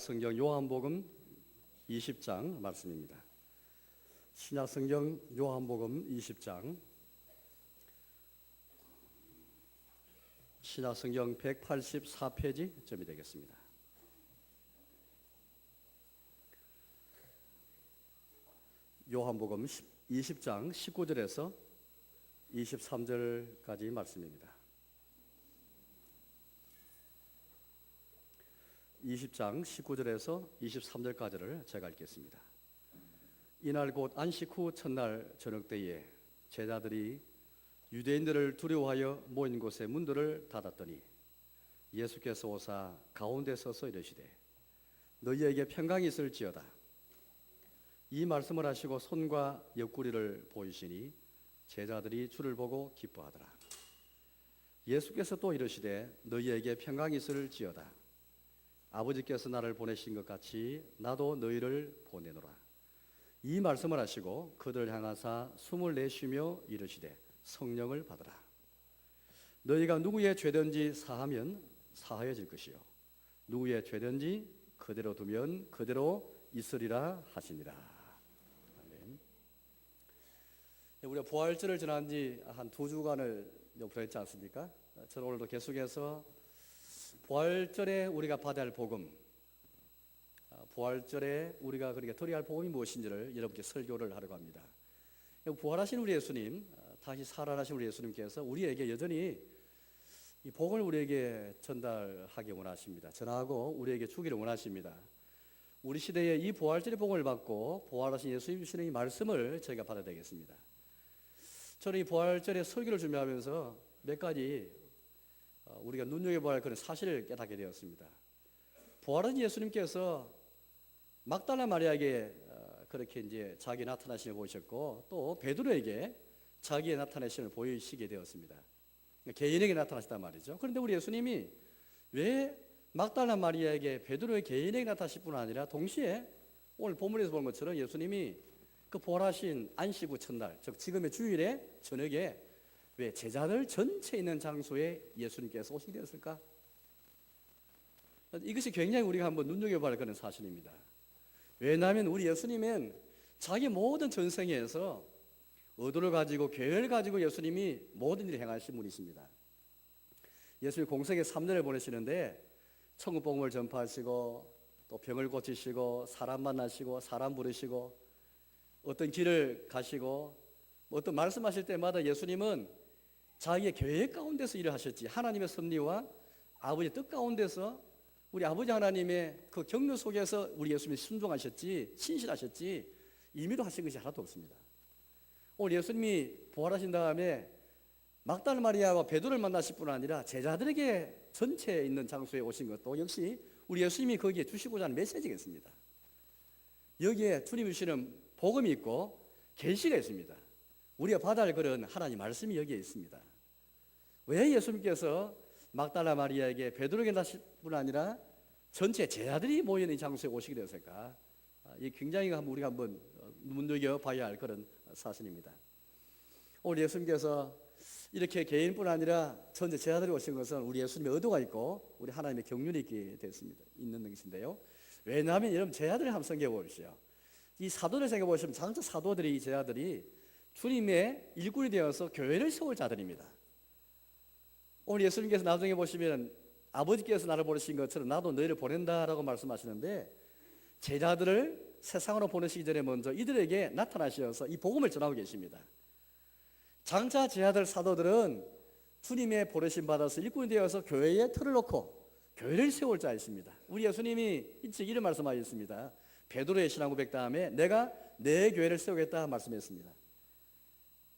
신약성경 요한복음 20장 말씀입니다. 신약성경 요한복음 20장, 신약성경 184페이지쯤이 되겠습니다. 요한복음 20장 19절에서 23절까지 말씀입니다. 20장 19절에서 23절까지를 제가 읽겠습니다. 이날 곧 안식 후 첫날 저녁 때에 제자들이 유대인들을 두려워하여 모인 곳에 문들을 닫았더니 예수께서 오사 가운데 서서 이르시되 너희에게 평강이 있을지어다. 이 말씀을 하시고 손과 옆구리를 보이시니 제자들이 주를 보고 기뻐하더라. 예수께서 또 이르시되 너희에게 평강이 있을지어다. 아버지께서 나를 보내신 것 같이 나도 너희를 보내노라. 이 말씀을 하시고 그들을 향하사 숨을 내쉬며 이르시되 성령을 받으라. 너희가 누구의 죄든지 사하면 사하여질 것이요 누구의 죄든지 그대로 두면 그대로 있으리라 하시니라. 아멘. 우리가 부활절을 지난 지 한 2주간을 보냈지 않습니까? 저는 오늘도 계속해서 부활절에 우리가 받아야 할 복음, 부활절에 우리가 그렇게 드려야 할 복음이 무엇인지를 여러분께 설교를 하려고 합니다. 부활하신 우리 예수님, 다시 살아나신 우리 예수님께서 우리에게 여전히 이 복음을 우리에게 전달하기 원하십니다. 전하고 우리에게 주기를 원하십니다. 우리 시대에 이 부활절의 복음을 받고 부활하신 예수님 주시는 이 말씀을 저희가 받아야 되겠습니다. 저는 이 부활절에 설교를 준비하면서 몇 가지 우리가 눈여겨봐야 할 그런 사실을 깨닫게 되었습니다. 부활하신 예수님께서 막달라 마리아에게 그렇게 이제 자기 나타나심을 보이셨고 또 베드로에게 자기의 나타나심을 보이시게 되었습니다. 개인에게 나타나셨단 말이죠. 그런데 우리 예수님이 왜 막달라 마리아에게 베드로의 개인에게 나타나실 뿐 아니라 동시에 오늘 본문에서 본 것처럼 예수님이 그 부활하신 안식 후 첫날, 즉 지금의 주일에 저녁에 왜 제자들 전체 있는 장소에 예수님께서 오시게 되었을까? 이것이 굉장히 우리가 한번 눈여겨봐야 할 그런 사실입니다. 왜냐하면 우리 예수님은 자기 모든 전생에서 의도를 가지고 계획을 가지고 예수님이 모든 일을 행하신 분이십니다. 예수님 공생의 3년을 보내시는데 천국 복음을 전파하시고 또 병을 고치시고 사람 만나시고 사람 부르시고 어떤 길을 가시고 어떤 말씀하실 때마다 예수님은 자기의 계획 가운데서 일을 하셨지 하나님의 섭리와 아버지의 뜻 가운데서 우리 아버지 하나님의 그 경륜 속에서 우리 예수님이 순종하셨지 신실하셨지 임의로 하신 것이 하나도 없습니다. 오늘 예수님이 부활하신 다음에 막달라 마리아와 베드로를 만나실 뿐 아니라 제자들에게 전체에 있는 장소에 오신 것도 역시 우리 예수님이 거기에 주시고자 하는 메시지겠습니다. 여기에 주님이 주시는 복음이 있고 계시가 있습니다. 우리가 받아야 할 그런 하나님 말씀이 여기에 있습니다. 왜 예수님께서 막달라 마리아에게 베드로에게 나실 뿐 아니라 전체 제자들이 모여있는 장소에 오시게 되었을까? 이 굉장히 우리가 한번 눈여겨봐야 할 그런 사실입니다. 오늘 예수님께서 이렇게 개인뿐 아니라 전체 제자들이 오신 것은 우리 예수님의 의도가 있고 우리 하나님의 경륜이 있게 됐습니다. 있는 것인데요. 왜냐하면 여러분 제자들을 한번 생각해 보십시오. 이 사도를 생각해 보시면 장차 사도들이 이 제자들이 주님의 일꾼이 되어서 교회를 세울 자들입니다. 오늘 예수님께서 나중에 보시면 아버지께서 나를 보내신 것처럼 나도 너희를 보낸다라고 말씀하시는데 제자들을 세상으로 보내시기 전에 먼저 이들에게 나타나셔서 이 복음을 전하고 계십니다. 장차 제자들 사도들은 주님의 보내심 받아서 일꾼이 되어서 교회에 틀을 놓고 교회를 세울 자였습니다. 우리 예수님이 일찍 이런 말씀하셨습니다. 베드로의 신앙 고백 다음에 내가 내 교회를 세우겠다 말씀했습니다.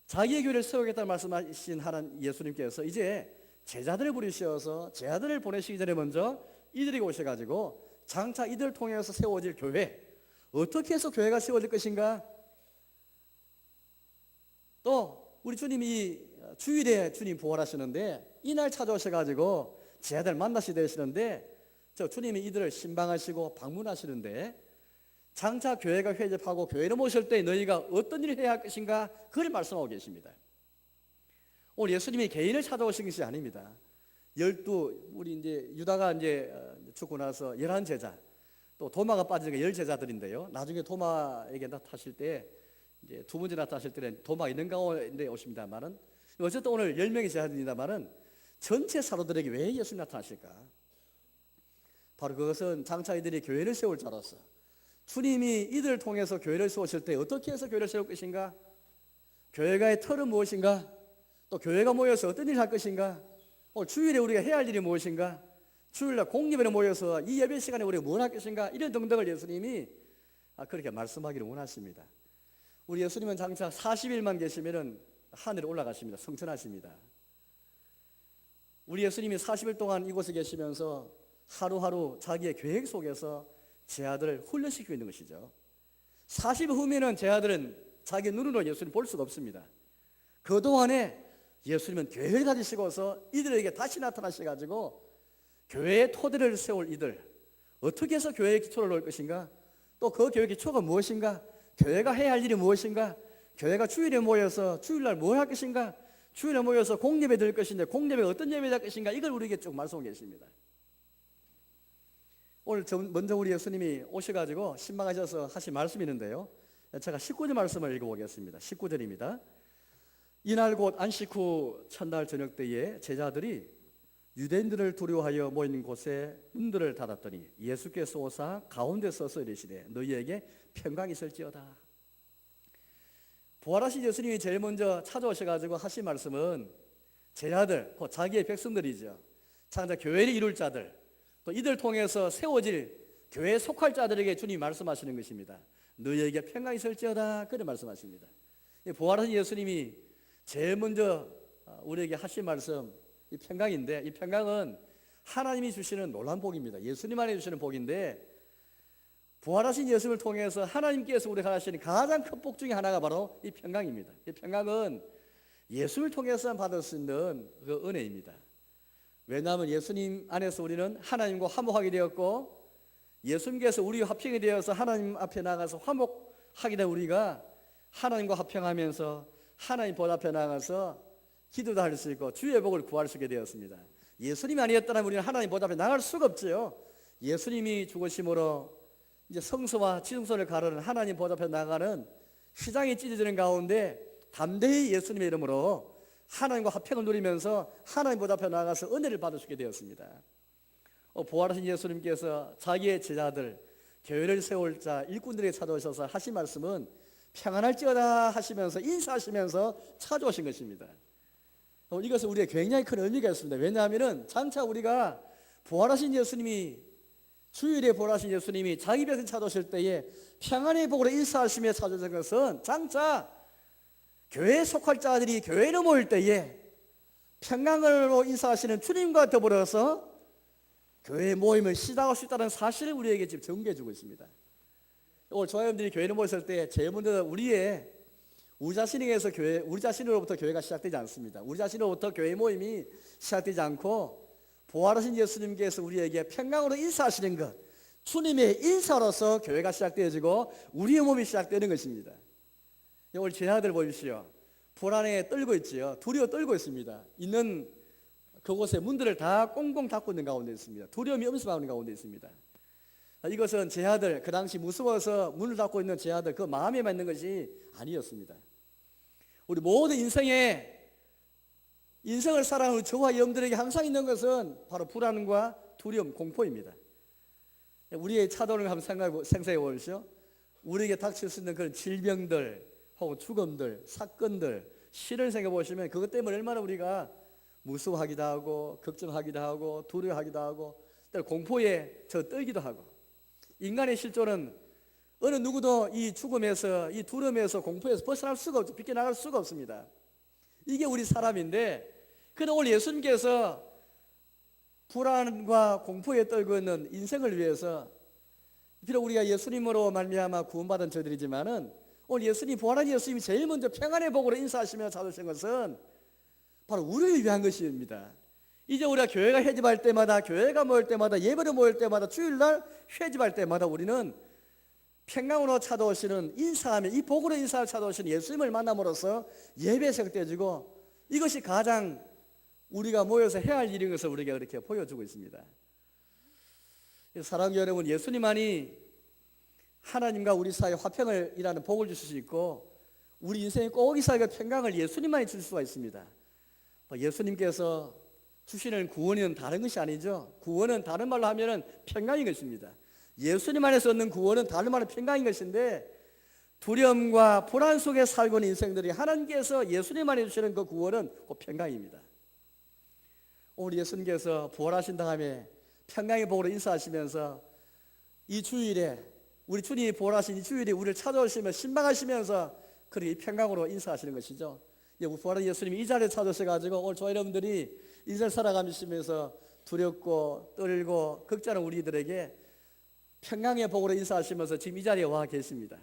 자기의 교회를 세우겠다는 말씀하신 하나님 예수님께서 이제 제자들을 부르셔서 제자들을 보내시기 전에 먼저 이들에게 오셔가지고 장차 이들을 통해서 세워질 교회 어떻게 해서 교회가 세워질 것인가? 또 우리 주님이 주일에 주님 부활하시는데 이날 찾아오셔가지고 제자들 만나시게 되시는데 저 주님이 이들을 신방하시고 방문하시는데 장차 교회가 회접하고 교회를 모실 때 너희가 어떤 일을 해야 할 것인가? 그걸 말씀하고 계십니다. 오늘 예수님이 개인을 찾아오신 것이 아닙니다. 12 우리 이제 유다가 이제 죽고 나서 11 제자 또 도마가 빠지는 게 10제자들인데요. 나중에 도마에게 나타나실 때 이제 두 번째 나타나실 때는 도마 있는 가운데 오십니다만은 어쨌든 오늘 10명의 제자들입니다만은 전체 사도들에게 왜 예수님 나타나실까? 바로 그것은 장차 이들이 교회를 세울 자로서 주님이 이들을 통해서 교회를 세우실 때 어떻게 해서 교회를 세울 것인가? 교회가의 틀은 무엇인가? 또 교회가 모여서 어떤 일을 할 것인가? 오늘 주일에 우리가 해야 할 일이 무엇인가? 주일날 공예배에 모여서 이 예배 시간에 우리가 뭘 할 것인가? 이런 등등을 예수님이 그렇게 말씀하기를 원하십니다. 우리 예수님은 장차 40일만 계시면은 하늘에 올라가십니다. 성천하십니다. 우리 예수님이 40일 동안 이곳에 계시면서 하루하루 자기의 계획 속에서 제 아들을 훈련시키고 있는 것이죠. 40일 후면은 제 아들은 자기 눈으로 예수님 볼 수가 없습니다. 그동안에 예수님은 교회를 가지시고서 이들에게 다시 나타나셔가지고 교회의 토대를 세울 이들, 어떻게 해서 교회의 기초를 놓을 것인가, 또 그 교회 기초가 무엇인가, 교회가 해야 할 일이 무엇인가, 교회가 주일에 모여서 주일날 뭘 할 것인가, 주일에 모여서 공예배 드릴 것인데 공예배가 어떤 예배를 할 것인가, 이걸 우리에게 쭉 말씀하고 계십니다. 오늘 먼저 우리 예수님이 오셔가지고 신방하셔서 하신 말씀이 있는데요, 제가 19절 말씀을 읽어보겠습니다. 19절입니다. 이날 곧 안식 후 첫날 저녁 때에 제자들이 유대인들을 두려워하여 모인 곳에 문들을 닫았더니 예수께서 오사 가운데 서서 이르시되 너희에게 평강이 있을지어다. 부활하신 예수님이 제일 먼저 찾아오셔가지고 하신 말씀은 제자들, 곧 자기의 백성들이죠. 장차 교회를 이룰 자들, 또 이들 통해서 세워질 교회에 속할 자들에게 주님이 말씀하시는 것입니다. 너희에게 평강이 있을지어다, 그런 말씀하십니다. 부활하신 예수님이 제일 먼저 우리에게 하신 말씀, 이 평강인데, 이 평강은 하나님이 주시는 놀라운 복입니다. 예수님 안에 주시는 복인데, 부활하신 예수님을 통해서 하나님께서 우리가 하시는 가장 큰 복 중에 하나가 바로 이 평강입니다. 이 평강은 예수를 통해서 받을 수 있는 그 은혜입니다. 왜냐하면 예수님 안에서 우리는 하나님과 화목하게 되었고, 예수님께서 우리와 합평이 되어서 하나님 앞에 나가서 화목하게 된 우리가 하나님과 합평하면서 하나님 보 앞에 나가서 기도도 할 수 있고 주의 복을 구할 수 있게 되었습니다. 예수님이 아니었다면 우리는 하나님 보 앞에 나갈 수가 없죠. 예수님이 죽으심으로 이제 성소와 지성소를 가르는 하나님 보 앞에 나가는 휘장이 찢어지는 가운데 담대히 예수님의 이름으로 하나님과 화평을 누리면서 하나님 보 앞에 나가서 은혜를 받을 수 있게 되었습니다. 부활하신 예수님께서 자기의 제자들, 교회를 세울 자 일꾼들에게 찾아오셔서 하신 말씀은 평안할지어다 하시면서 인사하시면서 찾아오신 것입니다. 이것은 우리에게 굉장히 큰 의미가 있습니다. 왜냐하면 장차 우리가 부활하신 예수님이, 주일에 부활하신 예수님이 자기 백성 찾아오실 때에 평안의 복으로 인사하시며 찾아오신 것은 장차 교회에 속할 자들이 교회로 모일 때에 평강으로 인사하시는 주님과 더불어서 교회의 모임을 시작할 수 있다는 사실을 우리에게 지금 전개해 주고 있습니다. 오늘 조합원들이 교회를 모였을 때 제일 먼저 우리 자신에게서 우리 자신으로부터 교회가 시작되지 않습니다. 우리 자신으로부터 교회 모임이 시작되지 않고 부활하신 예수님께서 우리에게 평강으로 인사하시는 것, 주님의 인사로서 교회가 시작되어지고 우리의 몸이 시작되는 것입니다. 오늘 제 아들 보십시오. 불안에 떨고 있지요. 두려워 떨고 있습니다. 있는 그곳에 문들을 다 꽁꽁 닫고 있는 가운데 있습니다. 두려움이 엄습하는 가운데 있습니다. 이것은 제 아들, 그 당시 무서워서 문을 닫고 있는 제 아들 그 마음에만 있는 것이 아니었습니다. 우리 모든 인생을 살아가는 저와 여러분들에게 항상 있는 것은 바로 불안과 두려움, 공포입니다. 우리의 차도를 한번 생각해 보십시오. 우리에게 닥칠 수 있는 그런 질병들 혹은 죽음들, 사건들, 시를 생각해 보시면 그것 때문에 얼마나 우리가 무서워하기도 하고 걱정하기도 하고 두려워하기도 하고 공포에 떨기도 하고, 인간의 실존은 어느 누구도 이 죽음에서, 이 두려움에서, 공포에서 벗어날 수가 없죠. 비껴나갈 수가 없습니다. 이게 우리 사람인데, 그런데 오늘 예수님께서 불안과 공포에 떨고 있는 인생을 위해서, 비록 우리가 예수님으로 말미암아 구원받은 저들이지만은 오늘 예수님, 부활한 예수님이 제일 먼저 평안의 복으로 인사하시며 찾으신 것은 바로 우리를 위한 것입니다. 이제 우리가 교회가 회집할 때마다, 교회가 모일 때마다, 예배를 모일 때마다, 주일날 회집할 때마다 우리는 평강으로 찾아오시는, 인사하며 이 복으로 인사를 찾아오시는 예수님을 만남으로써 예배에 시작되어지고, 이것이 가장 우리가 모여서 해야 할 일인 것을 우리에게 그렇게 보여주고 있습니다. 사랑하는 여러분, 예수님만이 하나님과 우리 사이에 화평을 이라는 복을 주실 수 있고 우리 인생의 꼭 이 사이가 평강을 예수님만이 줄 수가 있습니다. 예수님께서 주시는 구원은 다른 것이 아니죠. 구원은 다른 말로 하면은 평강인 것입니다. 예수님 안에서 얻는 구원은 다른 말로 평강인 것인데 두려움과 불안 속에 살고 있는 인생들이 하나님께서 예수님 안에 주시는 그 구원은 꼭 평강입니다. 오늘 예수님께서 부활하신 다음에 평강의 복으로 인사하시면서 이 주일에 우리 주님이 부활하신 이 주일에 우리를 찾아오시며 신방하시면서 그렇게 평강으로 인사하시는 것이죠. 부활한 예수님이 이 자리에 찾아오셔가지고 오늘 저희 여러분들이 인생을 살아가면서 두렵고 떨고 걱정하는 우리들에게 평강의 복으로 인사하시면서 지금 이 자리에 와 계십니다.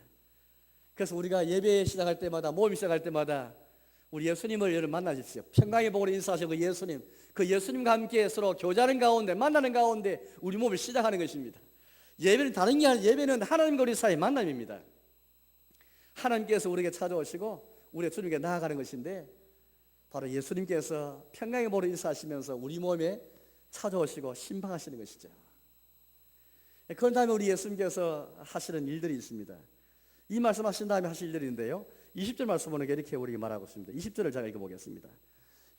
그래서 우리가 예배 시작할 때마다 모임 시작할 때마다 우리 예수님을 여러분 만나십시오. 평강의 복으로 인사하시는 그 예수님, 그 예수님과 함께 서로 교제하는 가운데 만나는 가운데 우리 몸을 시작하는 것입니다. 예배는 다른 게 아니라 예배는 하나님과 우리 사이의 만남입니다. 하나님께서 우리에게 찾아오시고 우리의 주님께 나아가는 것인데 바로 예수님께서 평강의 복으로 인사하시면서 우리 몸에 찾아오시고 신방하시는 것이죠. 그런 다음에 우리 예수님께서 하시는 일들이 있습니다. 이 말씀하신 다음에 하실 일들인데요, 20절 말씀 보니까 이렇게 우리에게 말하고 있습니다. 20절을 제가 읽어보겠습니다.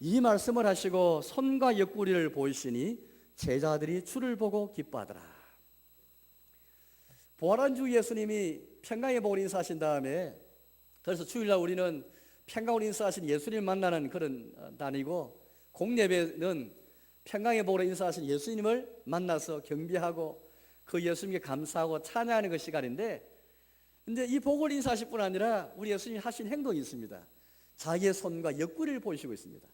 이 말씀을 하시고 손과 옆구리를 보이시니 제자들이 주를 보고 기뻐하더라. 부활한 주 예수님이 평강의 복으로 인사하신 다음에, 그래서 주일날 우리는 평강으로 인사하신 예수님을 만나는 그런 날이고, 공예배는 평강의 복으로 인사하신 예수님을 만나서 경배하고 그 예수님께 감사하고 찬양하는 그 시간인데, 근데 이 복을 인사하실 뿐 아니라 우리 예수님이 하신 행동이 있습니다. 자기의 손과 옆구리를 보이시고 있습니다.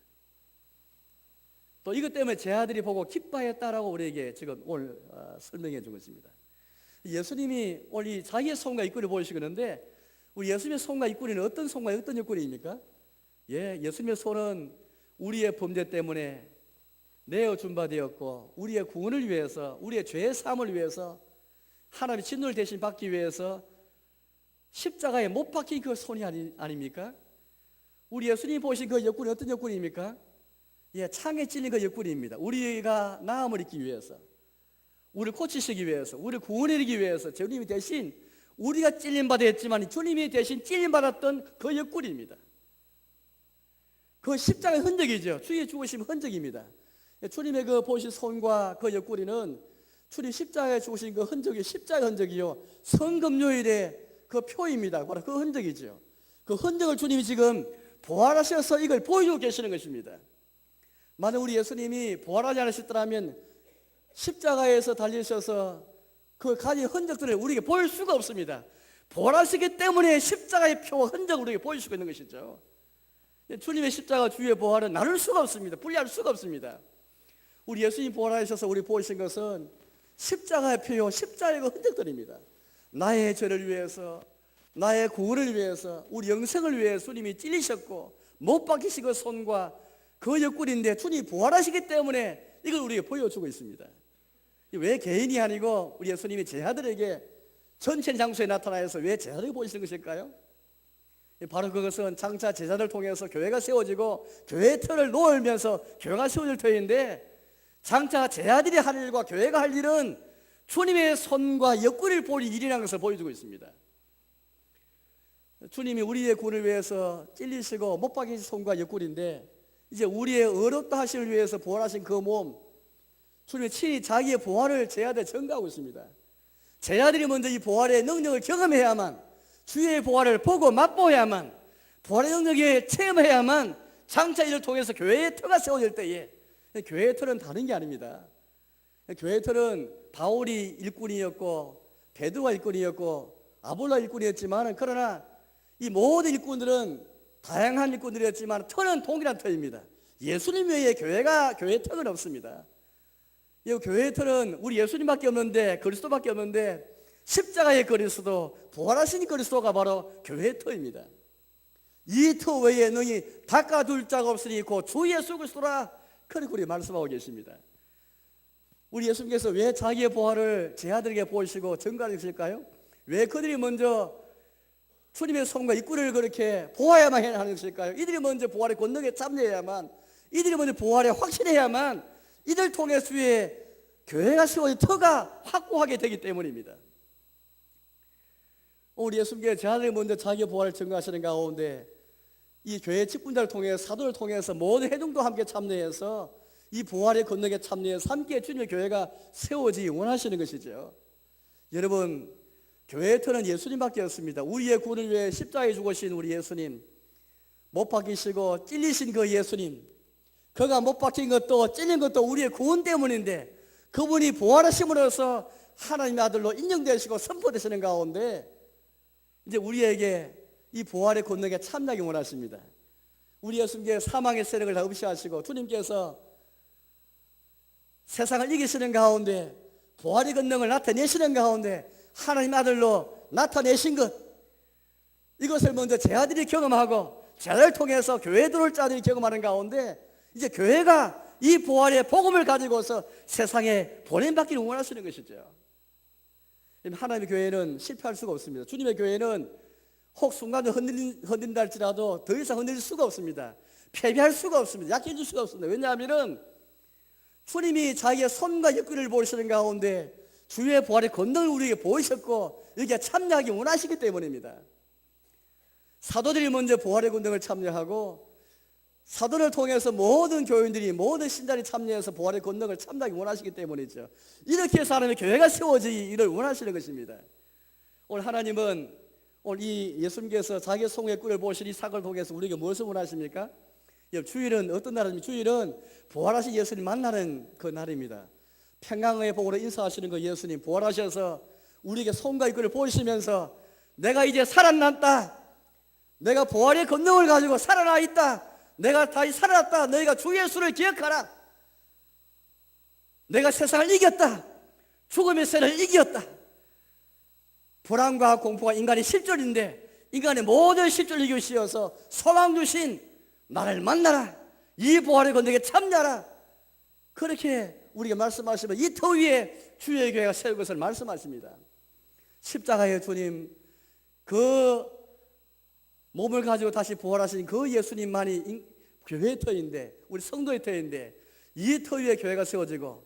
또 이것 때문에 제 아들이 보고 기뻐했다라고 우리에게 지금 오늘 설명해 준 것입니다. 예수님이 오늘 자기의 손과 옆구리를 보이시는데, 우리 예수님의 손과 옆구리는 어떤 손과 어떤 옆구리입니까? 예수님의 손은 우리의 범죄 때문에 내어준 바 되었고 우리의 구원을 위해서, 우리의 죄의 사함을 위해서, 하나님의 진노를 대신 받기 위해서 십자가에 못 박힌 그 손이 아닙니까? 우리 예수님이 보신 그 옆구리 어떤 옆구리입니까? 창에 찔린 그 옆구리입니다. 우리가 나음을 입기 위해서, 우리를 고치시기 위해서, 우리를 구원해내기 위해서 주님이 대신 우리가 찔림받아 했지만 주님이 대신 찔림받았던 그 옆구리입니다. 그 십자가의 흔적이죠. 주의 죽으심 흔적입니다. 주님의 그 보신 손과 그 옆구리는 주님 십자가에 죽으신 그 흔적이 십자가의 흔적이요, 성금요일의 그 표입니다. 바로 그 흔적이죠. 그 흔적을 주님이 지금 부활하셔서 이걸 보여주고 계시는 것입니다. 만약 우리 예수님이 부활하지 않으셨더라면 십자가에서 달리셔서 그 가진 흔적들을 우리에게 보일 수가 없습니다. 부활하시기 때문에 십자가의 표와 흔적을 우리에게 보여주고 있는 것이죠. 주님의 십자가 주의 부활은 나눌 수가 없습니다. 분리할 수가 없습니다. 우리 예수님 부활하셔서 우리 보이신 것은 십자가의 표요, 십자가의 흔적들입니다. 나의 죄를 위해서, 나의 구원을 위해서, 우리 영생을 위해서 주님이 찔리셨고 못 박히신 그 손과 그 옆구리인데 주님이 부활하시기 때문에 이걸 우리에게 보여주고 있습니다. 왜 개인이 아니고 우리 예수님이 제자들에게 전체 장소에 나타나서 왜 제자들에게 보이시는 것일까요? 바로 그것은 장차 제자들을 통해서 교회가 세워지고 교회의 틀을 놓으면서 교회가 세워질 터인데, 장차 제자들이 할 일과 교회가 할 일은 주님의 손과 옆구리를 볼 일이라는 것을 보여주고 있습니다. 주님이 우리의 구원을 위해서 찔리시고 못 박히신 손과 옆구리인데, 이제 우리의 의롭다 하시를 위해서 부활하신 그 몸, 주님이 친히 자기의 부활을 제자들에 전가하고 있습니다. 제자들이 먼저 이 부활의 능력을 경험해야만, 주의 부활을 보고 맛보야만, 부활의 능력에 체험해야만 장차 이를 통해서 교회의 터가 세워질 때에, 교회의 터는 다른 게 아닙니다. 교회의 터는 바울이 일꾼이었고 베드로가 일꾼이었고 아볼라 일꾼이었지만, 그러나 이 모든 일꾼들은 다양한 일꾼들이었지만 터는 동일한 터입니다. 예수님 외에 교회의 터는 없습니다. 이 교회의 터는 우리 예수님밖에 없는데, 그리스도밖에 없는데, 십자가의 그리스도, 부활하신 그리스도가 바로 교회의 터입니다. 이 터 외에 능히 닦아둘 자가 없으니 곧 주 예수 그리스도라, 그렇게 우리 말씀하고 계십니다. 우리 예수님께서 왜 자기의 부활을 제자들에게 보이시고 전가해 주실까요? 왜 그들이 먼저 주님의 손과 입구를 그렇게 보아야만 하는 것일까요? 이들이 먼저 부활의 권능에 참여해야만, 이들이 먼저 부활에 확신해야만, 이들 통해 주의 교회가 세워진 터가 확고하게 되기 때문입니다. 우리 예수님께서 제자들이 먼저 자기 부활을 증거하시는 가운데 이 교회 직분자를 통해 사도를 통해서 모든 회중도 함께 참여해서 이 부활의 권능에 참여해서 함께 주님의 교회가 세워지기 원하시는 것이죠. 여러분, 교회의 터는 예수님밖에 없습니다. 우리의 구원을 위해 십자가에 죽으신 우리 예수님, 못 박히시고 찔리신 그 예수님, 그가 못 박힌 것도 찔린 것도 우리의 구원 때문인데 그분이 부활하심으로써 하나님의 아들로 인정되시고 선포되시는 가운데 이제 우리에게 이 부활의 권능에 참여하기 원하십니다. 우리 예수님께서 사망의 세력을 다 없이하시고 주님께서 세상을 이기시는 가운데 부활의 권능을 나타내시는 가운데 하나님 아들로 나타내신 것, 이것을 먼저 제자들이 경험하고 제자를 통해서 교회에 들어올 자들이 경험하는 가운데 이제 교회가 이 부활의 복음을 가지고서 세상에 보냄받기를 원하시는 것이죠. 하나님의 교회는 실패할 수가 없습니다. 주님의 교회는 혹 순간적으로 흔들린다 할지라도 더 이상 흔들릴 수가 없습니다. 패배할 수가 없습니다. 약해질 수가 없습니다. 왜냐하면 주님이 자기의 손과 옆구리를 보시는 가운데 주의 부활의 권능을 우리에게 보이셨고 여기에 참여하기 원하시기 때문입니다. 사도들이 먼저 부활의 권능을 참여하고 사도를 통해서 모든 교인들이 모든 신자들이 참여해서 부활의 권능을 참여하기 원하시기 때문이죠. 이렇게 해서 하나님의 교회가 세워지기를 원하시는 것입니다. 오늘 하나님은 오늘 이 예수님께서 자기의 손의 꿀을 보신 이 사건을 통해서 우리에게 무엇을 원하십니까? 주일은 어떤 날입니까? 주일은 부활하신 예수님 만나는 그 날입니다. 평강의 복으로 인사하시는 그 예수님 부활하셔서 우리에게 손과 꿀을 보이시면서 내가 이제 살아났다, 내가 부활의 권능을 가지고 살아나 있다, 내가 다시 살아났다, 너희가 주 예수를 기억하라, 내가 세상을 이겼다, 죽음의 세를 이겼다. 불안과 공포가 인간의 실존인데 인간의 모든 실존을 이기시어서 소망 주신 나를 만나라, 이 부활의 권능에 참여하라, 그렇게 우리에게 말씀하시면 이 터 위에 주의 교회가 세울 것을 말씀하십니다. 십자가의 주님, 그 몸을 가지고 다시 부활하신 그 예수님만이 교회의 터인데, 우리 성도의 터인데 이 터 위에 교회가 세워지고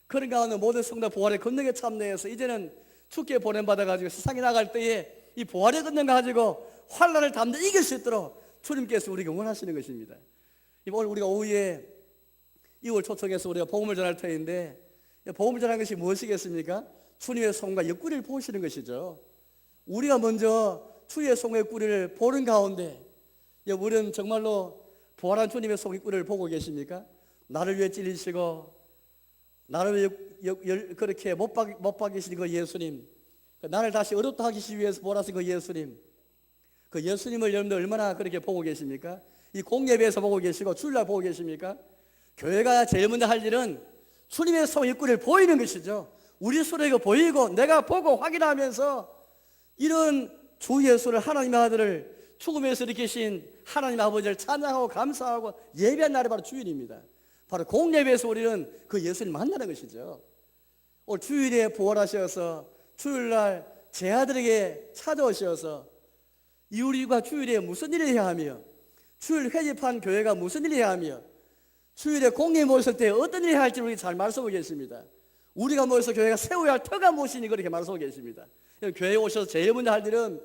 그런 가운데 모든 성도 부활의 권능에 참여해서 이제는 주께 보냄받아가지고 세상에 나갈 때에 이 부활의 권능 가지고 환난을 담대 이길 수 있도록 주님께서 우리에게 원하시는 것입니다. 오늘 우리가 오후에 2월 초청해서 우리가 복음을 전할 터인데 복음을 전하는 것이 무엇이겠습니까? 주님의 손과 옆구리를 보시는 것이죠. 우리가 먼저 주의 손의 옆구리를 보는 가운데 우리는 정말로 부활한 주님의 손의 옆구리를 보고 계십니까? 나를 위해 찔리시고 나를 위해 그렇게 못 박이신 그 예수님, 나를 다시 어렵다 하기 위해서 부활하신 그 예수님, 그 예수님을 여러분들 얼마나 그렇게 보고 계십니까? 이 공예배에서 보고 계시고 주일날 보고 계십니까? 교회가 제일 먼저 할 일은 주님의 손의 옆구리를 보이는 것이죠. 우리 스스로에게 보이고 내가 보고 확인하면서 이런 주 예수를, 하나님의 아들을 죽음에서 일으키신 하나님 아버지를 찬양하고 감사하고 예배한 날이 바로 주일입니다. 바로 공예배에서 우리는 그 예수를 만나는 것이죠. 오늘 주일에 부활하셔서 주일날 제 아들에게 찾아오셔서 이 우리가 주일에 무슨 일을 해야 하며, 주일 회집한 교회가 무슨 일을 해야 하며, 주일에 공예 모였을 때 어떤 일을 해야 할지 우리 잘 말씀하고 계십니다. 우리가 모여서 교회가 세워야 할 터가 무엇이니 그렇게 말씀하고 계십니다. 교회에 오셔서 제일 먼저 할 일은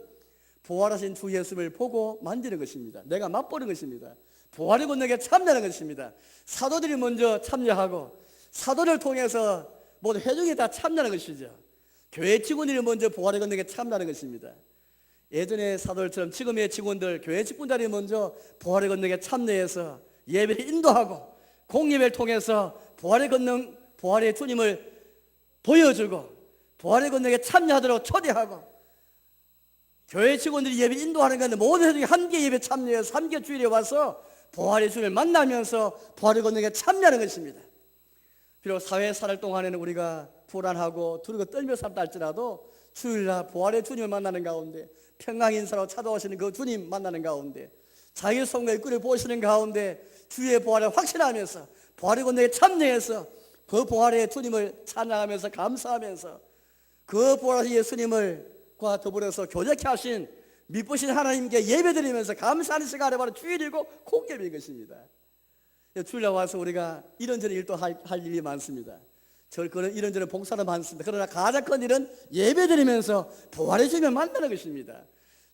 부활하신 주 예수를 보고 만지는 것입니다. 내가 맛보는 것입니다. 부활의 권능에 참여하는 것입니다. 사도들이 먼저 참여하고 사도를 통해서 모든 회중이 다 참여하는 것이죠. 교회 직원들이 먼저 부활의 권능에 참여하는 것입니다. 예전의 사도들처럼 지금의 직원들, 교회 직분자들이 먼저 부활의 권능에 참여해서 예배를 인도하고 공예배를 통해서 부활의 권능, 부활의 주님을 보여주고 부활의 권능에 참여하도록 초대하고, 교회 직원들이 예배 인도하는 건데 모든 회중이 함께 예배 참여해서 함께 주일에 와서 부활의 주님을 만나면서 부활의 권능에 참여하는 것입니다. 비록 사회 살 동안에는 우리가 불안하고 두렵고 떨며 살다 할지라도 주일날 부활의 주님을 만나는 가운데 평강 인사로 찾아오시는 그 주님 만나는 가운데 자기 손과 입구를 보시는 가운데 주의 부활을 확신하면서 부활의 권능에 참여해서 그 부활의 주님을 찬양하면서 감사하면서 그 부활하신 예수님과 더불어서 교제케 하신 미쁘신 하나님께 예배드리면서 감사하는 시간에 바로 주일이고 공예배인 것입니다. 주일날 와서 우리가 이런저런 일도 할 일이 많습니다. 그런 이런저런 봉사는 많습니다. 그러나 가장 큰 일은 예배드리면서 부활의 주님을 만나는 것입니다.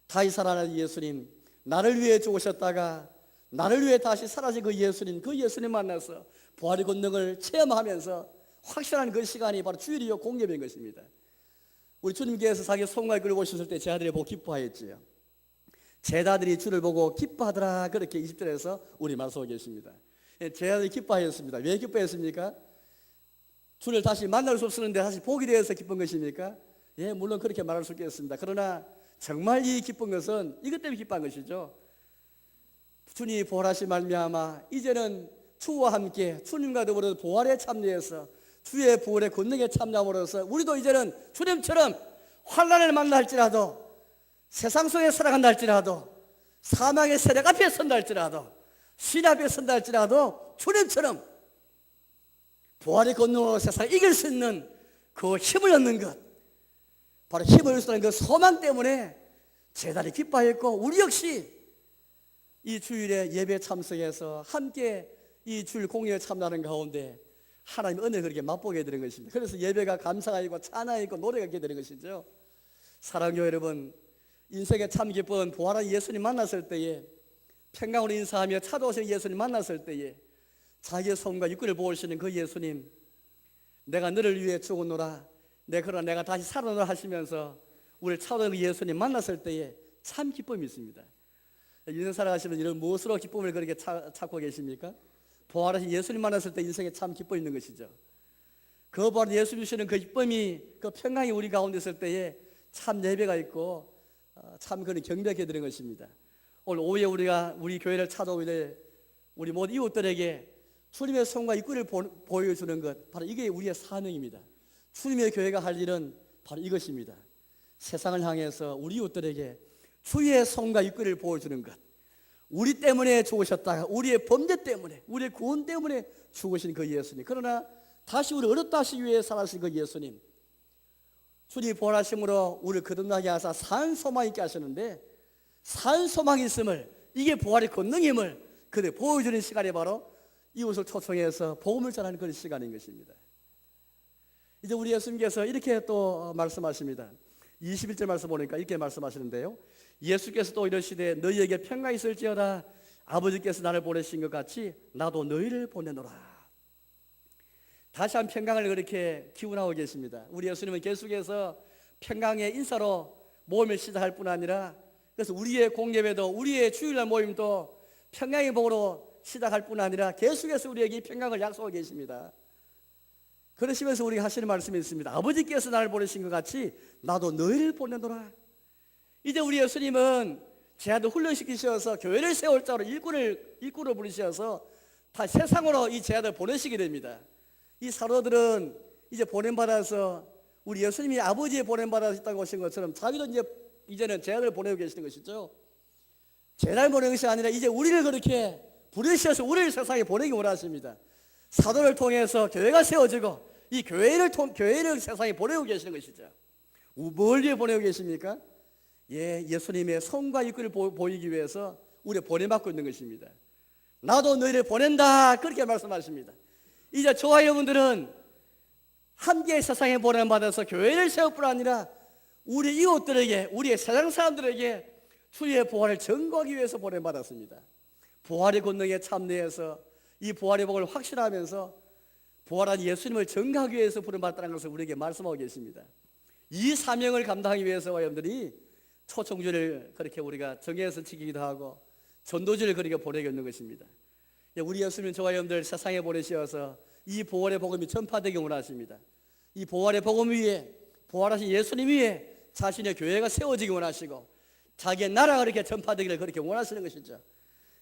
다시 살아난 예수님, 나를 위해 죽으셨다가 나를 위해 다시 사라진 그 예수님 만나서 부활의 권능을 체험하면서 확실한 그 시간이 바로 주일이요 공예배인 것입니다. 우리 주님께서 자기 손과 이끌고 오셨을 때 제자들이 보고 기뻐하였지요. 제자들이 주를 보고 기뻐하더라, 그렇게 20절에서 우리 말씀하고 계십니다. 제자들이 기뻐하였습니다. 왜 기뻐했습니까? 주를 다시 만날 수 없었는데 다시 보게 되어서 기쁜 것입니까? 예, 물론 그렇게 말할 수 있겠습니다. 그러나 정말 이 기쁜 것은 이것 때문에 기뻐한 것이죠. 주님이 부활하신 말미암아 이제는 주와 함께 주님과 더불어 부활에 참여해서 주의 부활의 권능에 참여함으로써 우리도 이제는 주님처럼 환난을 만날지라도, 세상 속에 살아간다 할지라도, 사망의 세력 앞에 선다 할지라도, 신 앞에 선다 할지라도 주님처럼 부활의 권능으로 세상을 이길 수 있는 그 힘을 얻는 것, 바로 힘을 얻을 수 있는 그 소망 때문에 제자들이 기뻐했고, 우리 역시 이 주일에 예배 참석해서 함께 이 주일 공예에 참여하는 가운데 하나님의 은혜를 그렇게 맛보게 되는 것입니다. 그래서 예배가 감사가 있고 찬양이 있고 노래가 있게 되는 것이죠. 사랑하는 여러분, 인생에 참 기쁜 부활한 예수님 만났을 때에, 평강으로 인사하며 찾아오신 예수님 만났을 때에 자기의 손과 육군을 보시는 그 예수님, 내가 너를 위해 죽었노라, 그러나 내가 다시 살아나라 하시면서 우리를 찾아오는 그 예수님 만났을 때에 참 기쁨이 있습니다. 인생 살아가시면 이런 무엇으로 기쁨을 그렇게 찾고 계십니까? 부활하신 예수님 만났을 때 인생에 참 기쁨이 있는 것이죠. 그 부활한 예수 주시는 그 기쁨이, 그 평강이 우리 가운데 있을 때에 참 예배가 있고 참 그런 경배하게 되는 것입니다. 오늘 오후에 우리 교회를 찾아오는 우리 모든 이웃들에게 주님의 손과 입구를 보여주는 것, 바로 이게 우리의 사명입니다. 주님의 교회가 할 일은 바로 이것입니다. 세상을 향해서 우리 이웃들에게 주의 손과 입구를 보여주는 것, 우리 때문에 죽으셨다가 우리의 범죄 때문에, 우리의 구원 때문에 죽으신 그 예수님, 그러나 다시 우리 어렵다 하시기 위해 살아신 그 예수님, 주님이 부활하심으로 우리를 거듭나게 하사 산 소망 있게 하셨는데, 산 소망이 있음을, 이게 부활의 권능임을 그들 보여주는 시간이 바로 이웃을 초청해서 복음을 전하는 그런 시간인 것입니다. 이제 우리 예수님께서 이렇게 또 말씀하십니다. 21절 말씀 보니까 이렇게 말씀하시는데요, 예수께서 또 이러시되 너희에게 평강이 있을지어다, 아버지께서 나를 보내신 것 같이 나도 너희를 보내노라. 다시 한 평강을 그렇게 기원하고 계십니다. 우리 예수님은 계속해서 평강의 인사로 모임을 시작할 뿐 아니라, 그래서 우리의 공예배도, 우리의 주일날 모임도 평강의 복으로 시작할 뿐 아니라 계속해서 우리에게 이 평강을 약속하고 계십니다. 그러시면서 우리가 하시는 말씀이 있습니다. 아버지께서 나를 보내신 것 같이 나도 너희를 보내노라. 이제 우리 예수님은 제자들 훈련시키셔서 교회를 세울 자로 일꾼을 부르셔서 다 세상으로 이 제자들 보내시게 됩니다. 이 사도들은 이제 보냄받아서 우리 예수님이 아버지의 보냄받았다고 하신 것처럼 자기도 이제는 제자들을 보내고 계시는 것이죠. 제자를 보내는 것이 아니라 이제 우리를 그렇게 부르셔서 우리를 세상에 보내기 원하십니다. 사도를 통해서 교회가 세워지고 이 교회를 세상에 보내고 계시는 것이죠. 뭘 위해 보내고 계십니까? 예수님의 손과 입구를 보이기 위해서 우리 보내받고 있는 것입니다. 나도 너희를 보낸다, 그렇게 말씀하십니다. 이제 저와 여러분들은 함께 세상에 보냄받아서 교회를 세울 뿐 아니라 우리 이웃들에게, 우리의 세상 사람들에게 주의 부활을 전거하기 위해서 보냄받았습니다. 부활의 권능에 참여해서 이 부활의 복을 확신하면서 부활한 예수님을 전가하기 위해서 부름받았다는 것을 우리에게 말씀하고 계십니다. 이 사명을 감당하기 위해서 여러분들이 초청주를 그렇게 우리가 정해서 지키기도 하고 전도지를 그렇게 보내고 있는 것입니다. 우리 예수님 저와 여러분들 세상에 보내셔서 이 부활의 복음이 전파되기 원하십니다. 이 부활의 복음 위에, 부활하신 예수님 위에 자신의 교회가 세워지기 원하시고 자기의 나라가 그렇게 전파되기를 그렇게 원하시는 것이죠.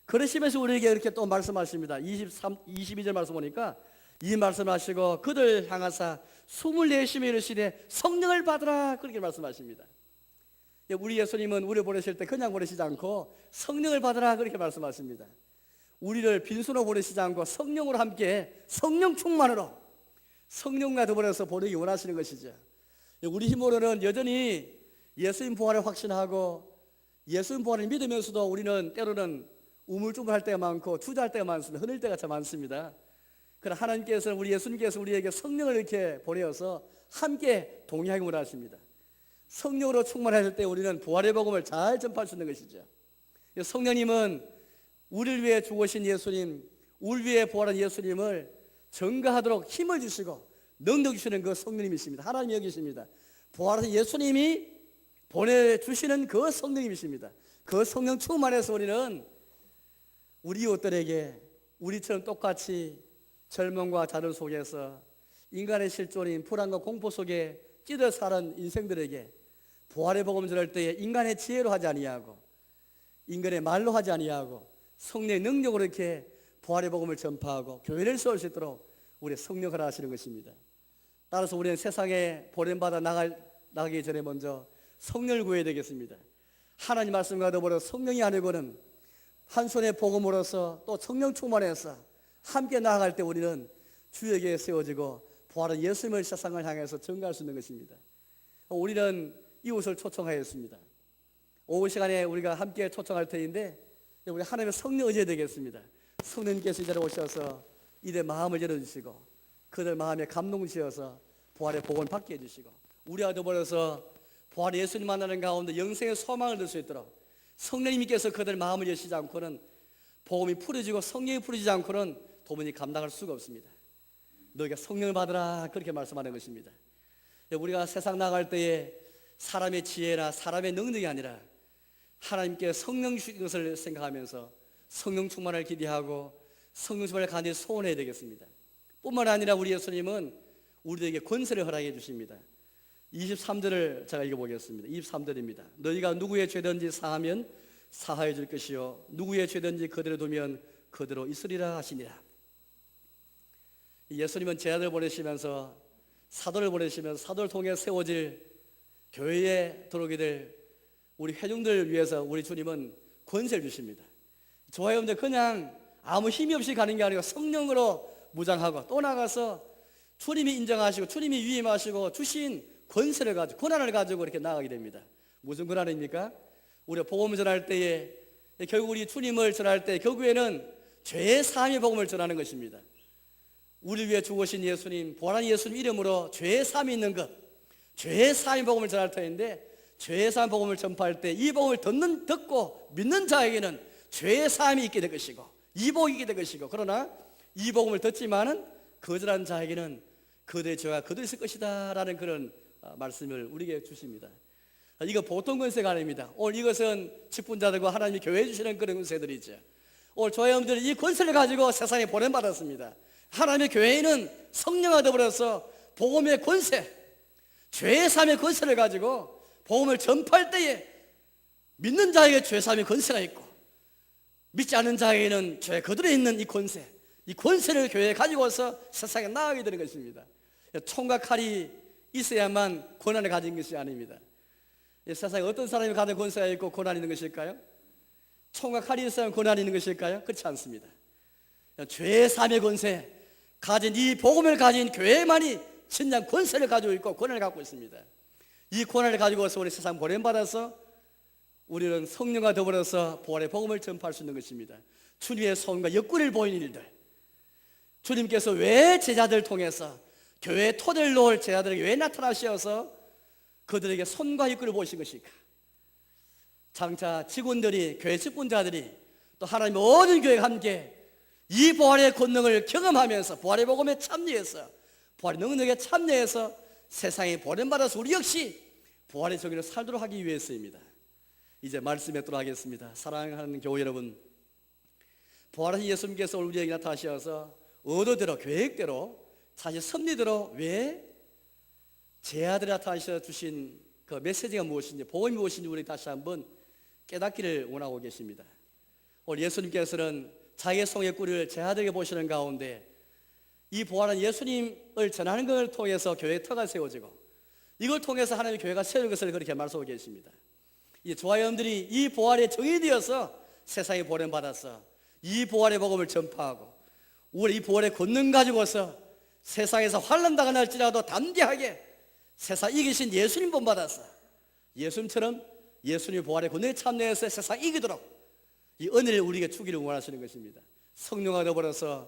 그러시면서 우리에게 이렇게 또 말씀하십니다. 22절 말씀 보니까 이 말씀하시고 그들 향하사 숨을 내쉬며 이르시되 성령을 받으라, 그렇게 말씀하십니다. 우리 예수님은 우리를 보내실 때 그냥 보내시지 않고 성령을 받으라, 그렇게 말씀하십니다. 우리를 빈손으로 보내시지 않고 성령으로 함께 성령 충만으로 성령과 더불어서 보내기 원하시는 것이죠. 우리 힘으로는 여전히 예수님 부활을 확신하고 예수님 부활을 믿으면서도 우리는 때로는 우물쭈물할 때가 많고 주저할 때가 많습니다. 흔들 때가 참 많습니다. 그러나 하나님께서는 우리 예수님께서 우리에게 성령을 이렇게 보내어서 함께 동행하기 원하십니다. 성령으로 충만할 때 우리는 부활의 복음을 잘 전파할 수 있는 것이죠. 성령님은 우리를 위해 죽으신 예수님, 우리 위해 부활한 예수님을 전가하도록 힘을 주시고 능력 주시는 그 성령님이십니다. 하나님이 여기십니다. 부활하신 예수님이 보내주시는 그 성령님이십니다. 그 성령 충만해서 우리는 우리 이웃들에게 우리처럼 똑같이 절망과 자존 속에서 인간의 실존인 불안과 공포 속에 찌들어 사는 인생들에게 부활의 복음을 전할 때에 인간의 지혜로 하지 아니하고 인간의 말로 하지 아니하고 성령의 능력으로 이렇게 부활의 복음을 전파하고 교회를 세울 수 있도록 우리 성령을 하시는 것입니다. 따라서 우리는 세상에 보냄받아 나가기 전에 먼저 성령을 구해야 되겠습니다. 하나님 말씀과 더불어 성령이 아니고는 한 손의 복음으로서 또 성령 충만해서 함께 나아갈 때 우리는 주에게 세워지고 부활한 예수님을 세상을 향해서 전가할 수 있는 것입니다. 우리는 이웃을 초청하였습니다. 오후 시간에 우리가 함께 초청할 터인데 우리 하나님의 성령 의지해야 되겠습니다. 성령님께서 이 자리에 오셔서 이들의 마음을 열어주시고 그들 마음에 감동 주셔서 부활의 복음을 받게 해주시고 우리와 더불어서 부활의 예수님 만나는 가운데 영생의 소망을 들 수 있도록 성령님께서 그들 마음을 여시지 않고는 복음이 풀어지고 성령이 풀어지지 않고는 도무지 감당할 수가 없습니다. 너희가 성령을 받으라 그렇게 말씀하는 것입니다. 우리가 세상 나갈 때에 사람의 지혜나 사람의 능력이 아니라 하나님께 성령 주신 것을 생각하면서 성령 충만을 기대하고 성령 충만을 간절히 소원해야 되겠습니다. 뿐만 아니라 우리 예수님은 우리에게 권세를 허락해 주십니다. 23절을 제가 읽어보겠습니다. 23절입니다. 너희가 누구의 죄든지 사하면 사하여 줄 것이요 누구의 죄든지 그대로 두면 그대로 있으리라 하시니라. 예수님은 제자들을 보내시면서 사도를 보내시면서 사도를 통해 세워질 교회에 들어오게 될 우리 회중들을 위해서 우리 주님은 권세를 주십니다. 저와 여러분들 그냥 아무 힘이 없이 가는 게 아니고 성령으로 무장하고 또 나가서 주님이 인정하시고 주님이 위임하시고 주신 권세를 가지고 권한을 가지고 이렇게 나가게 됩니다. 무슨 권한입니까? 우리가 복음을 전할 때에 결국 우리 주님을 전할 때 결국에는 죄의 사함의 복음을 전하는 것입니다. 우리 위해 죽으신 예수님, 부활한 예수님 이름으로 죄의 사함이 있는 것, 죄의 사함의 복음을 전할 터인데 죄의 사함 복음을 전파할 때 이 복음을 듣고 믿는 자에게는 죄의 사함이 있게 될 것이고 이복이 있게 될 것이고 그러나 이 복음을 듣지만은 거절한 자에게는 그들의 죄가 그대로 있을 것이다 라는 그런 말씀을 우리에게 주십니다. 이거 보통 권세가 아닙니다. 오늘 이것은 직분자들과 하나님이 교회에 주시는 그런 권세들이죠. 오늘 저희 여러분들은 이 권세를 가지고 세상에 보냄받았습니다. 하나님의 교회는 성령과 더불어서 복음의 권세, 죄의 삶의 권세를 가지고 복음을 전파할 때에 믿는 자에게 죄 사함의 권세가 있고 믿지 않는 자에게는 죄 그대로 있는 이 권세, 이 권세를 교회에 가지고 와서 세상에 나가게 되는 것입니다. 총과 칼이 있어야만 권한을 가진 것이 아닙니다. 세상에 어떤 사람이 가진 권세가 있고 권한이 있는 것일까요? 총과 칼이 있어야만 권한이 있는 것일까요? 그렇지 않습니다. 죄의 삶의 권세 가진 이 복음을 가진 교회만이 진정 권세를 가지고 있고 권한을 갖고 있습니다. 이 권한을 가지고서 우리 세상 보냄받아서 우리는 성령과 더불어서 부활의 복음을 전파할 수 있는 것입니다. 주님의 손과 옆구리를 보이는 일들, 주님께서 왜 제자들 통해서 교회에 토대를 놓을 제자들에게 왜 나타나셔서 그들에게 손과 옆구리를 보이신 것일까? 장차 직원들이, 교회 직분자들이 또 하나님의 모든 교회가 함께 이 부활의 권능을 경험하면서 부활의 복음에 참여해서 부활의 능력에 참여해서 세상에 보냄받아서 우리 역시 부활의 정의를 살도록 하기 위해서입니다. 이제 말씀에 들어가겠습니다. 사랑하는 교회 여러분, 부활하신 예수님께서 우리에게 나타나셔서 의도대로 계획대로 사실 섭리대로 왜 제 아들이 나타나셔 주신 그 메시지가 무엇인지 복음이 무엇인지 우리 다시 한번 깨닫기를 원하고 계십니다. 오늘 예수님께서는 자기의 손의 꿀을 제 아들에게 보시는 가운데 이 부활한 예수님을 전하는 것을 통해서 교회의 터가 세워지고 이걸 통해서 하나님의 교회가 세워질 것을 그렇게 말씀하고 계십니다. 이 저와 여러분들이 이 부활에 정의되어서 세상에 보냄받아서 이 부활의 복음을 전파하고 우리 이 부활의 권능 가지고서 세상에서 환난당하나 할지라도 담대하게 세상 이기신 예수님 본받아서 예수님처럼 예수님의 부활의 권능에 참여해서 세상 이기도록 이 은혜를 우리에게 주기를 원하시는 것입니다. 성령과 더불어서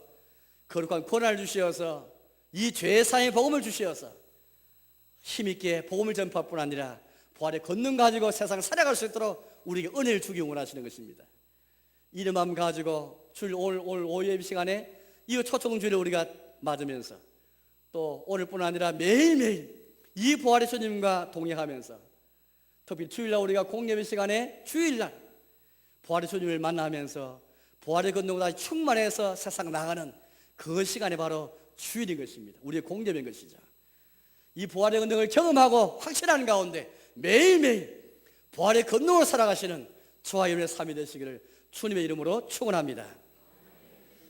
거룩한 권한을 주시어서 이 죄사의 복음을 주시어서 힘있게 복음을 전파할 뿐 아니라 부활의 권능 가지고 세상을 살아갈 수 있도록 우리에게 은혜를 주기 원하시는 것입니다. 이런 마음 가지고 주일 올 5예배 시간에 이 초청주일을 우리가 맞으면서 또 오늘뿐 아니라 매일매일 이 부활의 주님과 동행하면서 특히 주일날 우리가 공예배 시간에 주일날 부활의 주님을 만나면서 부활의 권능으로 다시 충만해서 세상 나가는 그 시간이 바로 주일인 것입니다. 우리의 공예배인 것이죠. 이 부활의 권능을 경험하고 확신하는 가운데 매일매일 부활의 권능으로 살아가시는 저와 여러분의 삶이 되시기를 주님의 이름으로 축원합니다.